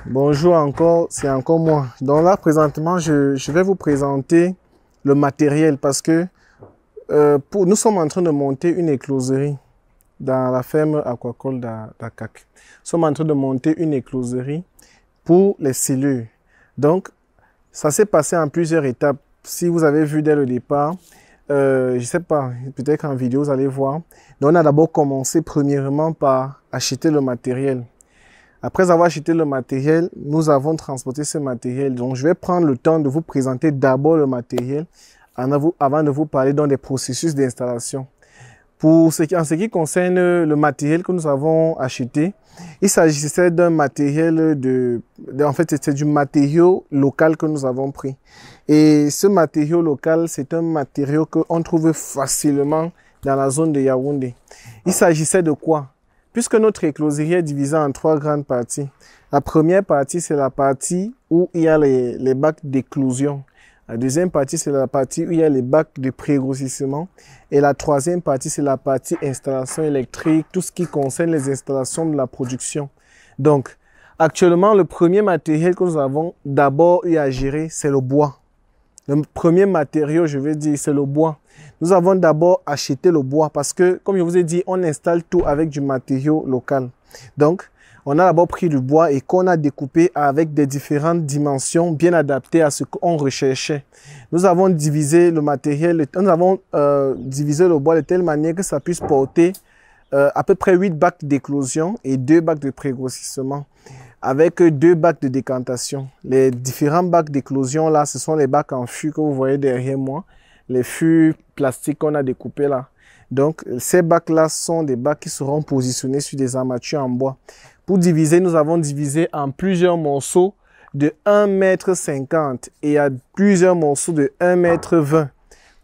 Bonjour encore, c'est encore moi. Donc là, présentement, je vais vous présenter le matériel parce que nous sommes en train de monter une écloserie dans la ferme aquacole d'Akak. Nous sommes en train de monter une écloserie pour les cellules. Donc, ça s'est passé en plusieurs étapes. Si vous avez vu dès le départ, je ne sais pas, peut-être qu'en vidéo, vous allez voir. Donc, on a d'abord commencé premièrement par acheter le matériel. Après avoir acheté le matériel, nous avons transporté ce matériel. Donc, je vais prendre le temps de vous présenter d'abord le matériel avant de vous parler dans des processus d'installation. En ce qui concerne le matériel que nous avons acheté, il s'agissait d'un matériel en fait, c'était du matériau local que nous avons pris. Et ce matériau local, c'est un matériau qu'on trouve facilement dans la zone de Yaoundé. Il s'agissait de quoi? Puisque notre écloserie est divisée en trois grandes parties. La première partie, c'est la partie où il y a les bacs d'éclosion. La deuxième partie, c'est la partie où il y a les bacs de pré-grossissement. Et la troisième partie, c'est la partie installation électrique, tout ce qui concerne les installations de la production. Donc, actuellement, le premier matériel que nous avons d'abord eu à gérer, c'est le bois. Le premier matériau, je veux dire, c'est le bois. Nous avons d'abord acheté le bois parce que, comme je vous ai dit, on installe tout avec du matériau local. Donc, on a d'abord pris du bois et qu'on a découpé avec des différentes dimensions bien adaptées à ce qu'on recherchait. Nous avons divisé le matériel, nous avons divisé le bois de telle manière que ça puisse porter à peu près 8 bacs d'éclosion et 2 bacs de pré-grossissement, avec 2 bacs de décantation. Les différents bacs d'éclosion là, ce sont les bacs en fût que vous voyez derrière moi, les fûts plastiques qu'on a découpés là. Donc, ces bacs-là sont des bacs qui seront positionnés sur des armatures en bois. Pour diviser, nous avons divisé en plusieurs morceaux de 1,50 m et à plusieurs morceaux de 1,20 m.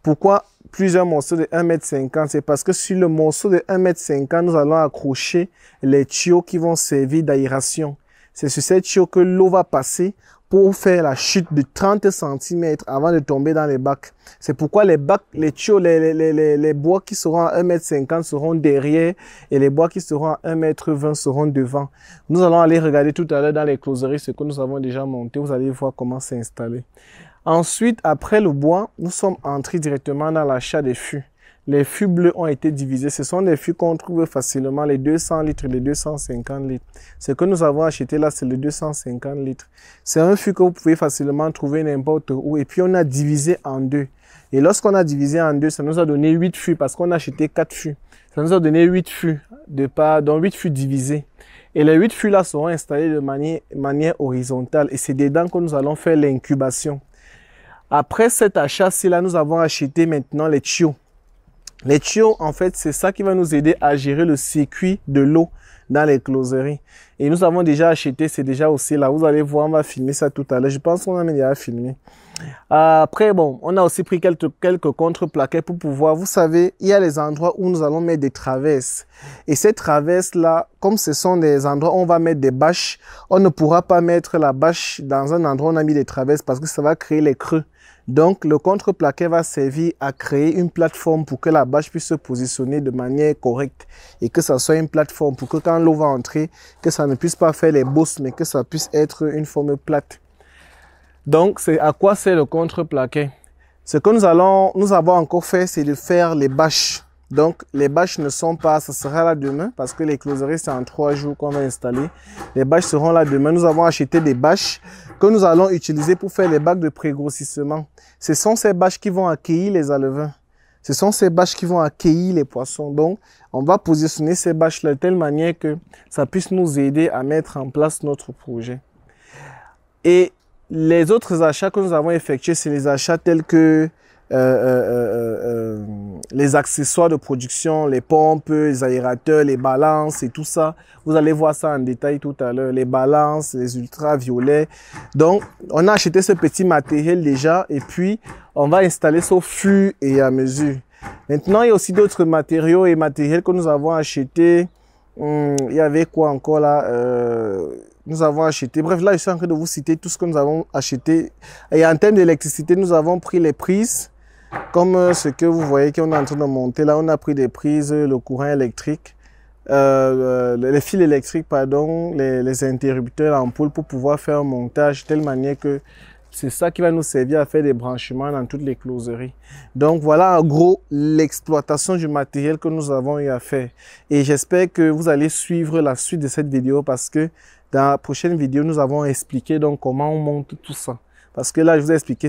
Pourquoi plusieurs morceaux de 1,50 m? C'est parce que sur le morceau de 1,50 m, nous allons accrocher les tuyaux qui vont servir d'aération. C'est sur ces tuyaux que l'eau va passer pour faire la chute de 30 cm avant de tomber dans les bacs. C'est pourquoi les bacs, les tuyaux, les bois qui seront à 1,50 m seront derrière et les bois qui seront à 1,20 m seront devant. Nous allons aller regarder tout à l'heure dans l'écloserie ce que nous avons déjà monté. Vous allez voir comment c'est installé. Ensuite, après le bois, nous sommes entrés directement dans l'achat des fûts. Les fûts bleus ont été divisés. Ce sont des fûts qu'on trouve facilement, les 200 litres et les 250 litres. Ce que nous avons acheté là, c'est le 250 litres. C'est un fût que vous pouvez facilement trouver n'importe où. Et puis, on a divisé en deux. Et lorsqu'on a divisé en deux, ça nous a donné 8 fûts parce qu'on a acheté 4 fûts. Ça nous a donné 8 fûts, donc 8 fûts divisés. Et les 8 fûts là seront installés de manière horizontale. Et c'est dedans que nous allons faire l'incubation. Après cet achat-ci là, nous avons acheté maintenant les tuyaux. Les tuyaux, en fait, c'est ça qui va nous aider à gérer le circuit de l'eau dans l'écloserie. Et nous avons déjà acheté, c'est déjà aussi là. Vous allez voir, on va filmer ça tout à l'heure. Je pense qu'on a déjà filmé. Après, bon, on a aussi pris quelques contreplaquets pour pouvoir, vous savez, il y a les endroits où nous allons mettre des traverses. Et ces traverses-là, comme ce sont des endroits où on va mettre des bâches, on ne pourra pas mettre la bâche dans un endroit où on a mis des traverses parce que ça va créer les creux. Donc, le contreplaquet va servir à créer une plateforme pour que la bâche puisse se positionner de manière correcte et que ça soit une plateforme pour que quand l'eau va entrer, que ça ne puisse pas faire les bosses, mais que ça puisse être une forme plate. Donc, c'est à quoi sert le contreplaquet? Ce que nous avons encore fait, c'est de faire les bâches. Donc, les bâches ne sont pas, ça sera là demain parce que l'écloserie, c'est en 3 jours qu'on va installer. Les bâches seront là demain. Nous avons acheté des bâches que nous allons utiliser pour faire les bacs de pré-grossissement. Ce sont ces bâches qui vont accueillir les alevins. Ce sont ces bâches qui vont accueillir les poissons. Donc, on va positionner ces bâches-là de telle manière que ça puisse nous aider à mettre en place notre projet. Et les autres achats que nous avons effectués, c'est les achats tels que les accessoires de production, les pompes, les aérateurs, les balances et tout ça. Vous allez voir ça en détail tout à l'heure. Les balances, les ultraviolets. Donc, on a acheté ce petit matériel déjà et puis on va installer ça au fur et à mesure. Maintenant, il y a aussi d'autres matériaux et matériels que nous avons achetés. Il y avait quoi encore là? Nous avons acheté. Bref, là, je suis en train de vous citer tout ce que nous avons acheté. Et en termes d'électricité, nous avons pris les prises. Comme ce que vous voyez qu'on est en train de monter là, on a pris des prises, le courant électrique. les fils électriques, pardon, les interrupteurs, l'ampoules pour pouvoir faire un montage de telle manière que c'est ça qui va nous servir à faire des branchements dans toutes les closeries. Donc voilà en gros l'exploitation du matériel que nous avons eu à faire. Et j'espère que vous allez suivre la suite de cette vidéo parce que dans la prochaine vidéo, nous avons expliqué donc comment on monte tout ça. Parce que là, je vous ai expliqué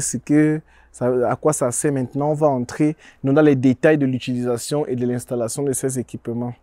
à quoi ça sert maintenant. On va entrer dans les détails de l'utilisation et de l'installation de ces équipements.